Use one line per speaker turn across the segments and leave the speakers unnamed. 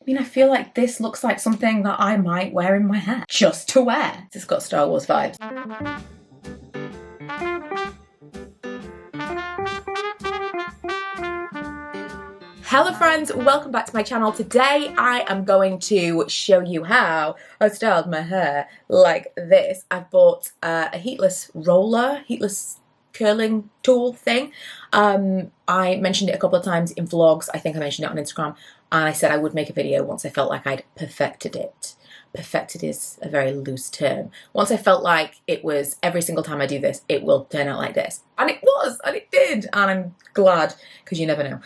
mean, I feel like this looks like something that I might wear in my hair, just to wear. It's got Star Wars vibes. Hello friends, welcome back to my channel. Today I am going to show you how I styled my hair like this. I've bought a heatless roller, heatless curling tool thing. I mentioned it a couple of times in vlogs. I think I mentioned it on Instagram, and I said I would make a video once I felt like I'd perfected it. Perfected is a very loose term. Once I felt like it was every single time I do this, it will turn out like this. And it was, and it did, and I'm glad, because you never know.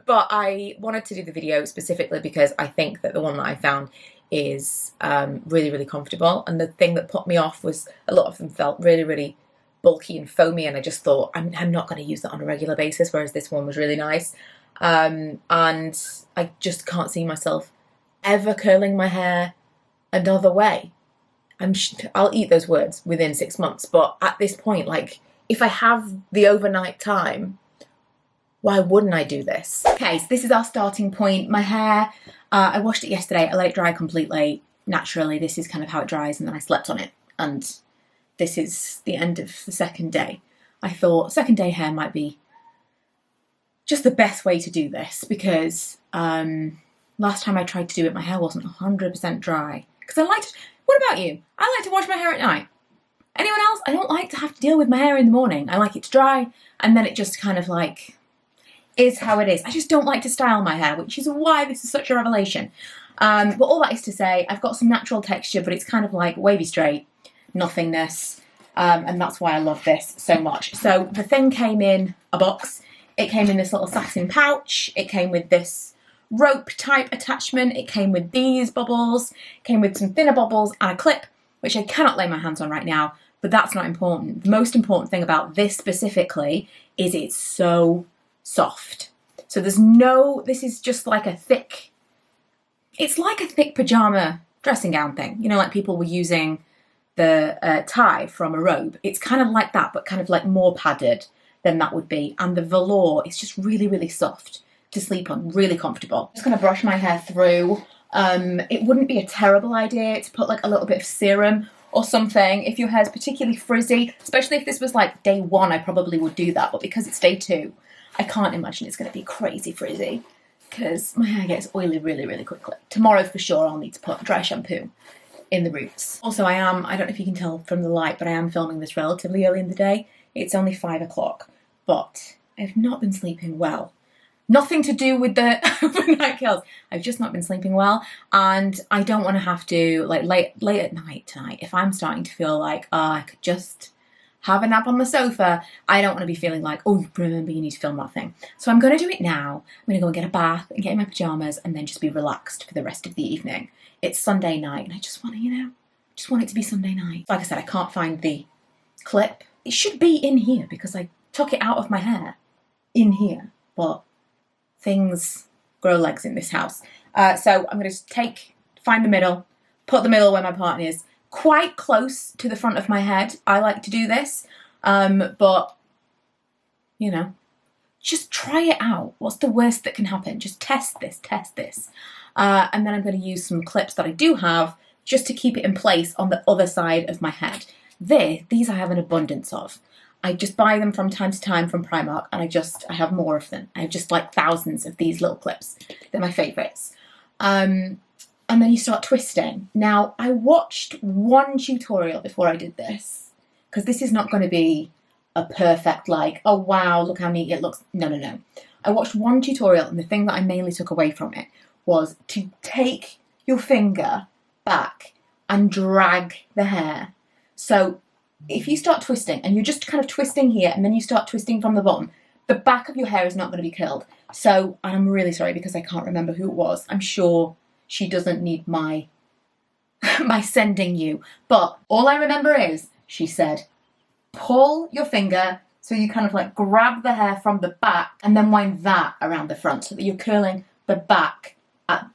But I wanted to do the video specifically because I think that the one that I found is really, really comfortable. And the thing that put me off was a lot of them felt really, really bulky and foamy, and I just thought, I'm not going to use that on a regular basis, whereas this one was really nice. And I just can't see myself ever curling my hair another way. I'll eat those words within 6 months, but at this point, like, if I have the overnight time, why wouldn't I do this? Okay, so this is our starting point. My hair, I washed it yesterday. I let it dry completely. Naturally, this is kind of how it dries, and then I slept on it, and this is the end of the second day. I thought second day hair might be just the best way to do this, because last time I tried to do it, my hair wasn't 100% dry. Because what about you? I like to wash my hair at night. Anyone else? I don't like to have to deal with my hair in the morning. I like it to dry, and then it just kind of like is how it is. I just don't like to style my hair, which is why this is such a revelation. But all that is to say, I've got some natural texture, but it's kind of like wavy straight, nothingness. And that's why I love this so much. So the thing came in a box. It came in this little satin pouch. It came with this rope type attachment. It came with these bubbles, came with some thinner bubbles and a clip, which I cannot lay my hands on right now, but that's not important. The most important thing about this specifically is it's so soft. So this is just like a thick, it's like a thick pajama dressing gown thing. You know, like people were using the tie from a robe. It's kind of like that, but kind of like more padded than that would be. And the velour is just really, really soft to sleep on, really comfortable. I'm just gonna brush my hair through. It wouldn't be a terrible idea to put like a little bit of serum or something if your hair's particularly frizzy, especially if this was like day one, I probably would do that, but because it's day two, I can't imagine it's gonna be crazy frizzy because my hair gets oily really, really quickly. Tomorrow for sure I'll need to put dry shampoo in the roots. Also I don't know if you can tell from the light, but I am filming this relatively early in the day. It's only 5 o'clock, but I've not been sleeping well. Nothing to do with the overnight kills. I've just not been sleeping well, and I don't want to have to, like, late at night tonight, if I'm starting to feel like, oh, I could just have a nap on the sofa, I don't want to be feeling like, oh, remember you need to film that thing. So I'm going to do it now. I'm going to go and get a bath and get in my pyjamas and then just be relaxed for the rest of the evening. It's Sunday night, and I just want to, just want it to be Sunday night. Like I said, I can't find the clip. It should be in here because I took it out of my hair in here, but things grow legs in this house. So I'm going to find the middle, put the middle where my part is, quite close to the front of my head. I like to do this, but, you know, just try it out. What's the worst that can happen? Just test this. And then I'm going to use some clips that I do have just to keep it in place on the other side of my head. These I have an abundance of. I just buy them from time to time from Primark, and I have more of them. I have just like thousands of these little clips. They're my favourites. And then you start twisting. Now, I watched one tutorial before I did this, because this is not going to be a perfect, like, oh wow, look how neat it looks. No. I watched one tutorial, and the thing that I mainly took away from it was to take your finger back and drag the hair. So if you start twisting, and you're just kind of twisting here, and then you start twisting from the bottom, the back of your hair is not going to be curled. So I'm really sorry because I can't remember who it was. I'm sure she doesn't need my sending you. But all I remember is she said, pull your finger so you kind of like grab the hair from the back and then wind that around the front so that you're curling the back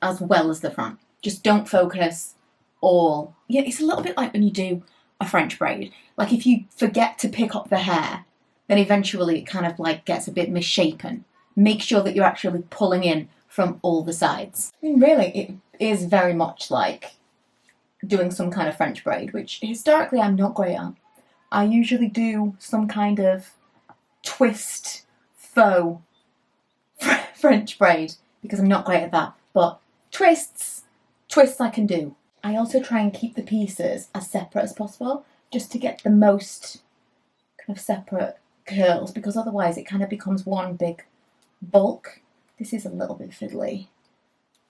as well as the front. Just don't focus all. Yeah, it's a little bit like when you do a French braid. Like if you forget to pick up the hair, then eventually it kind of like gets a bit misshapen. Make sure that you're actually pulling in
from all the sides. I mean, really, it is very much like doing some kind of French braid, which historically I'm not great at. I usually do some kind of twist faux French braid because I'm not great at that, but twists I can do. I also try and keep the pieces as separate as possible just to get the most kind of separate curls, because otherwise it kind of becomes one big bulk. This is a little bit fiddly,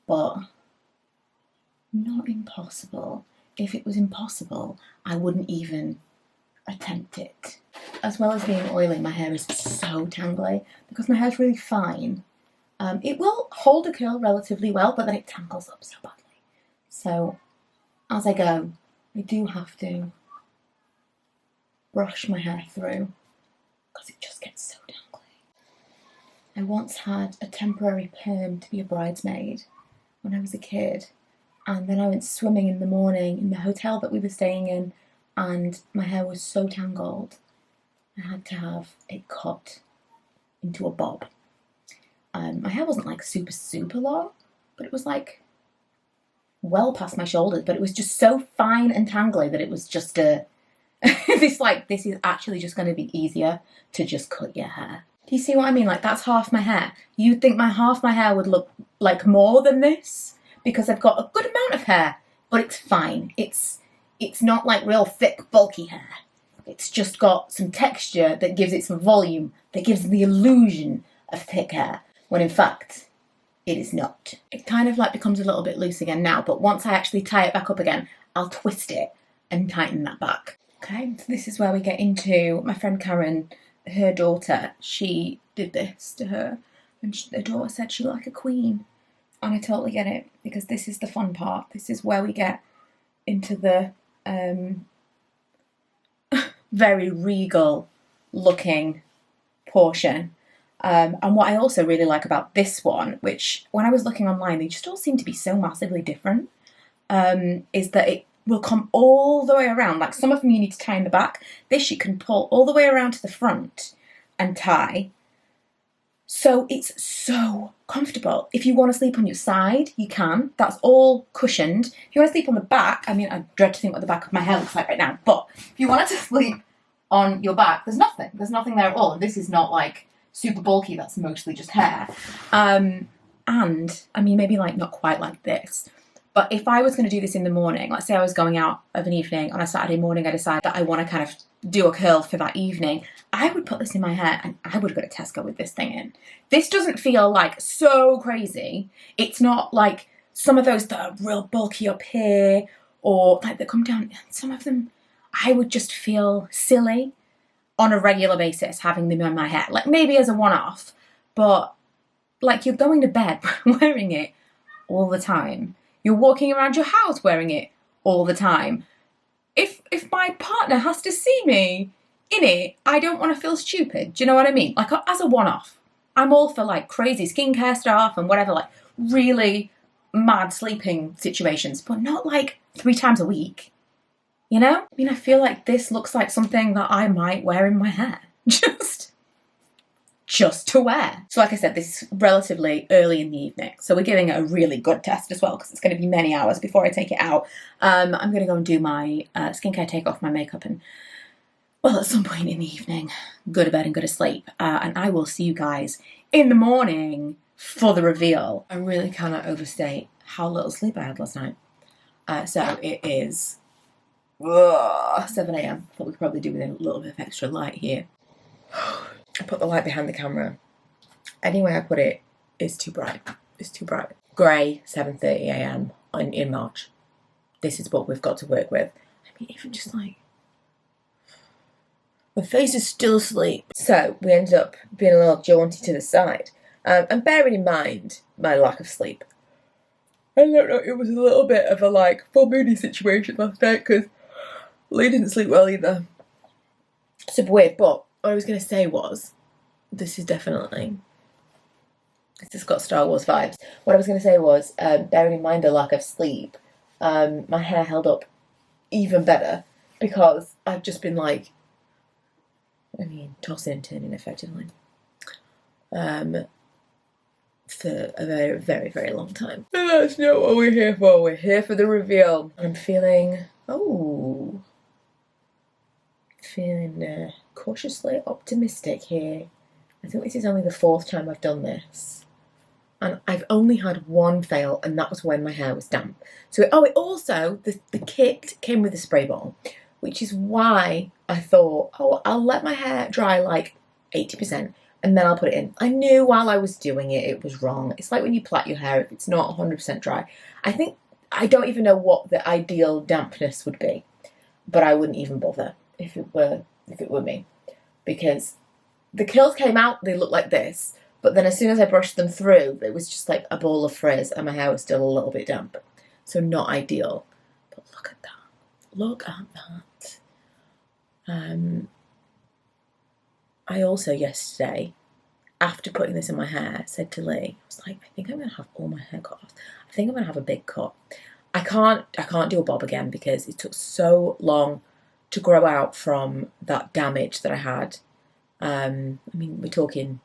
but not impossible. If it was impossible, I wouldn't even attempt it. As well as being oily, my hair is so tangly because my hair's really fine. It will hold a curl relatively well, but then it tangles up so badly. So as I go, I do have to brush my hair through because it just gets so tangly. I once had a temporary perm to be a bridesmaid when I was a kid, and then I went swimming in the morning in the hotel that we were staying in, and my hair was so tangled I had to have it cut into a bob. My hair wasn't like super long, but it was like well past my shoulders, but it was just so fine and tangly that it was just a this is actually just going to be easier to just cut your hair. Do you see what I mean? Like, that's half my hair. You'd think half my hair would look like more than this because I've got a good amount of hair, but it's fine. It's not like real thick, bulky hair. It's just got some texture that gives it some volume, that gives the illusion of thick hair, when in fact, it is not. It kind of like becomes a little bit loose again now, but once I actually tie it back up again, I'll twist it and tighten that back. Okay, so this is where we get into my friend Karen, her daughter. She did this to her, and her daughter said she looked like a queen. And I totally get it, because this is the fun part. This is where we get into the very regal looking portion. And what I also really like about this one, which when I was looking online, they just all seem to be so massively different, is that it will come all the way around. Like, some of them you need to tie in the back. This you can pull all the way around to the front and tie. So it's so comfortable. If you want to sleep on your side, you can. That's all cushioned. If you want to sleep on the back, I mean, I dread to think what the back of my hair looks like right now, but if you wanted to sleep on your back, there's nothing. There's nothing there at all. And this is not like super bulky, that's mostly just hair. And I mean, maybe like not quite like this, but if I was going to do this in the morning, let's say I was going out of an evening on a Saturday morning, I decide that I want to kind of do a curl for that evening, I would put this in my hair and I would go to Tesco with this thing in. This doesn't feel like so crazy. It's not like some of those that are real bulky up here or like that come down. Some of them, I would just feel silly on a regular basis having them in my hair. Like, maybe as a one-off, but like, you're going to bed wearing it all the time. You're walking around your house wearing it all the time. If my partner has to see me in it, I don't want to feel stupid. Do you know what I mean? Like, as a one-off, I'm all for like crazy skincare stuff and whatever, like really mad sleeping situations, but not like 3 times a week. You know? I mean, I feel like this looks like something that I might wear in my hair. Just to wear. So like I said, this is relatively early in the evening. So we're giving it a really good test as well, because it's going to be many hours before I take it out. I'm going to go and do my skincare, take off my makeup, and, well, at some point in the evening, go to bed and go to sleep. And I will see you guys in the morning for the reveal. I really cannot overstate how little sleep I had last night. So it is 7 a.m. Thought we could probably do with a little bit of extra light here. I put the light behind the camera. Anyway I put it is too bright. It's too bright. Grey, 7:30 a.m. in March. This is what we've got to work with. I mean, even just like, my face is still asleep. So we ended up being a little jaunty to the side. And bearing in mind my lack of sleep, I don't know, it was a little bit of a like full moody situation last night because Lee didn't sleep well either. Super weird, but what I was going to say was, this has got Star Wars vibes. What I was going to say was, bearing in mind the lack of sleep, my hair held up even better because I've just been like, I mean, tossing and turning effectively.
for a very, very, very long time. And that's not what we're here for. We're here for the reveal. I'm feeling, feeling cautiously optimistic here. I think this is only the 4th time I've done this. And I've only had one fail, and that was when my hair was damp. So, it also, the kit came with a spray bottle, which is why I thought, oh, I'll let my hair dry like 80%, and then I'll put it in. I knew while I was doing it, it was wrong. It's like when you plait your hair, if it's not 100% dry. I don't even know what the ideal dampness would be, but I wouldn't even bother if it were me, because the curls came out, they looked like this, but then as soon as I brushed them through, it was just like a ball of frizz, and my hair was still a little bit damp. So not ideal. But look at that. Look at that. I also yesterday, after putting this in my hair, said to Lee, I was like, I think I'm going to have all my hair cut off. I think I'm going to have a big cut. I can't do a bob again because it took so long to grow out from that damage that I had. I mean, we're talking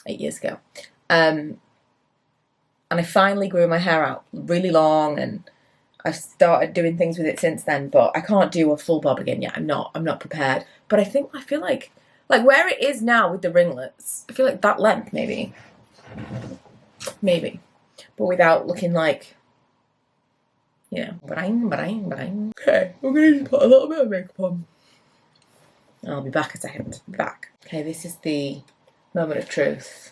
8 years ago. And I finally grew my hair out really long, and I've started doing things with it since then, but I can't do a full bob again yet. I'm not prepared. But I feel like where it is now with the ringlets, I feel like that length maybe. But without looking like, you know, ba-dang. Okay, we're gonna just put a little bit of makeup on. I'll be back a second. Back. Okay, this is the moment of truth.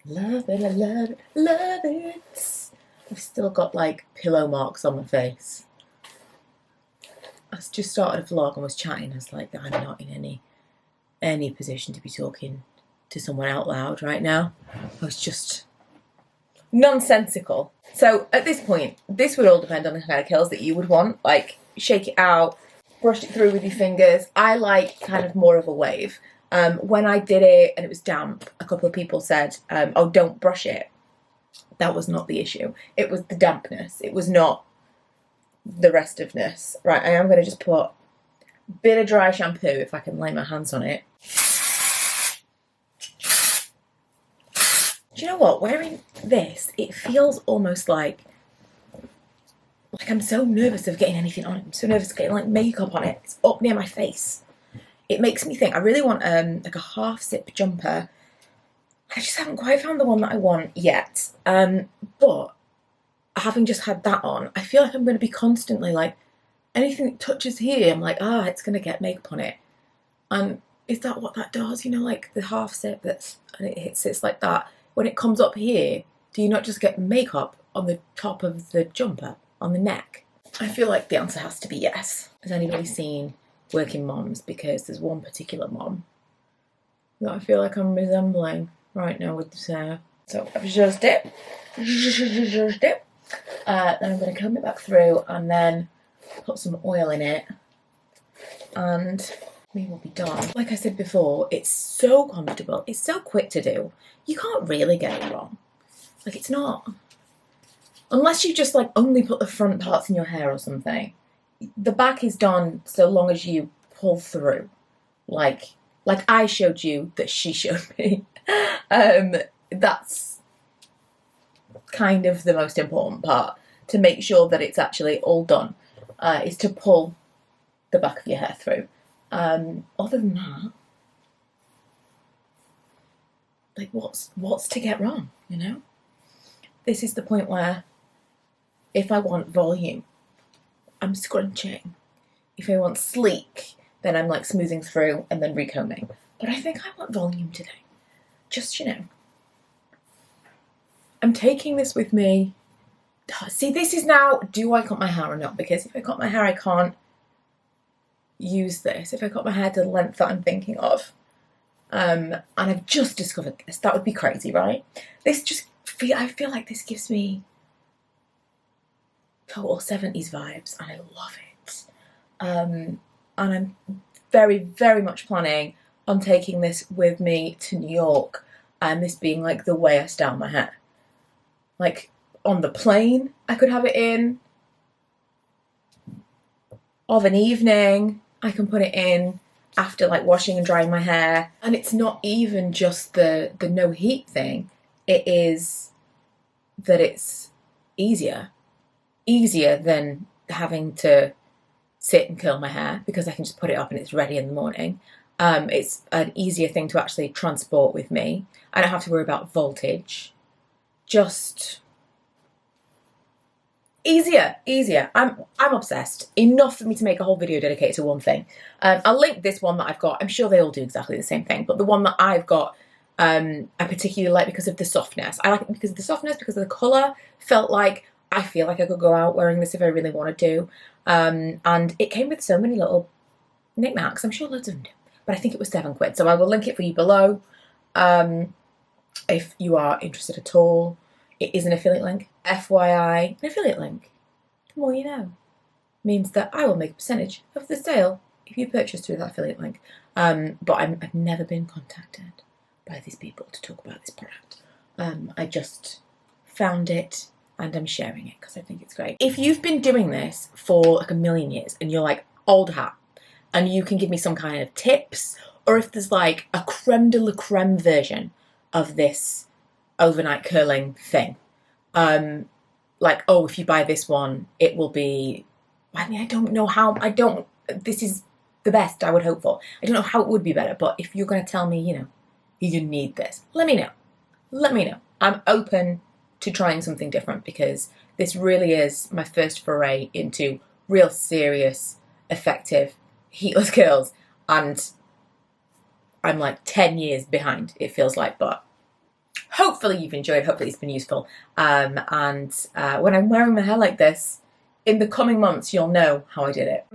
Love it, I love it, love it. I've still got like pillow marks on my face. I just started a vlog and was chatting. I was like, I'm not in any position to be talking to someone out loud right now. I was just nonsensical. So at this point, this would all depend on the kind of curls that you would want. Like, shake it out, brush it through with your fingers. I like kind of more of a wave. When I did it and it was damp, a couple of people said, oh, don't brush it. That was not the issue. It was the dampness. It was not the restiveness. Right, I am going to just put a bit of dry shampoo if I can lay my hands on it. Do you know what? Wearing this, it feels almost like I'm so nervous of getting anything on it. I'm so nervous of getting like makeup on it. It's up near my face. It makes me think I really want like a half zip jumper. I just haven't quite found the one that I want yet. But having just had that on, I feel like I'm going to be constantly like, anything that touches here, I'm like, it's going to get makeup on it. Is that what that does? You know, like the half zip and it sits like that. When it comes up here, do you not just get makeup on the top of the jumper, on the neck? I feel like the answer has to be yes. Has anybody seen Working Moms? Because there's one particular mom that I feel like I'm resembling right now with this hair. So I've just it. Then I'm going to comb it back through and then put some oil in it, and we will be done. Like I said before, it's so comfortable. It's so quick to do. You can't really get it wrong. Like, it's not. Unless you just like only put the front parts in your hair or something. The back is done so long as you pull through. Like I showed you that she showed me. That's kind of the most important part, to make sure that it's actually all done, is to pull the back of your hair through. Other than that, like what's to get wrong, you know? This is the point where if I want volume, I'm scrunching. If I want sleek, then I'm like smoothing through and then recombing. But I think I want volume today. Just, you know. I'm taking this with me. See, this is now, do I cut my hair or not? Because if I cut my hair, I can't use this. If I cut my hair to the length that I'm thinking of, and I've just discovered this, that would be crazy, right? I feel like this gives me total 70s vibes, and I love it. And I'm very, very much planning on taking this with me to New York, and this being like the way I style my hair. Like on the plane, I could have it in. Of an evening, I can put it in. after like washing and drying my hair. And it's not even just the no heat thing, it is that it's easier than having to sit and curl my hair, because I can just put it up and it's ready in the morning. It's an easier thing to actually transport with me. I don't have to worry about voltage. Just easier. I'm obsessed. Enough for me to make a whole video dedicated to one thing. I'll link this one that I've got. I'm sure they all do exactly the same thing, but the one that I've got, I particularly like because of the softness. I like it because of the softness, because of the colour. Felt like, I feel like I could go out wearing this if I really wanted to. And it came with so many little knickknacks. I'm sure loads of them do, but I think it was £7. So I will link it for you below. If you are interested at all. It is an affiliate link. FYI, an affiliate link, the more you know, means that I will make a percentage of the sale if you purchase through that affiliate link. But I've never been contacted by these people to talk about this product. I just found it and I'm sharing it because I think it's great. If you've been doing this for like a million years and you're like old hat and you can give me some kind of tips, or if there's like a creme de la creme version of this overnight curling thing, like, oh, if you buy this one, it will be, I mean, I don't know how, this is the best I would hope for. I don't know how it would be better, but if you're going to tell me, you know, you need this, let me know. I'm open to trying something different, because this really is my first foray into real serious, effective, heatless curls, and I'm like 10 years behind, it feels like, but hopefully you've enjoyed, hopefully it's been useful. And when I'm wearing my hair like this, in the coming months, you'll know how I did it.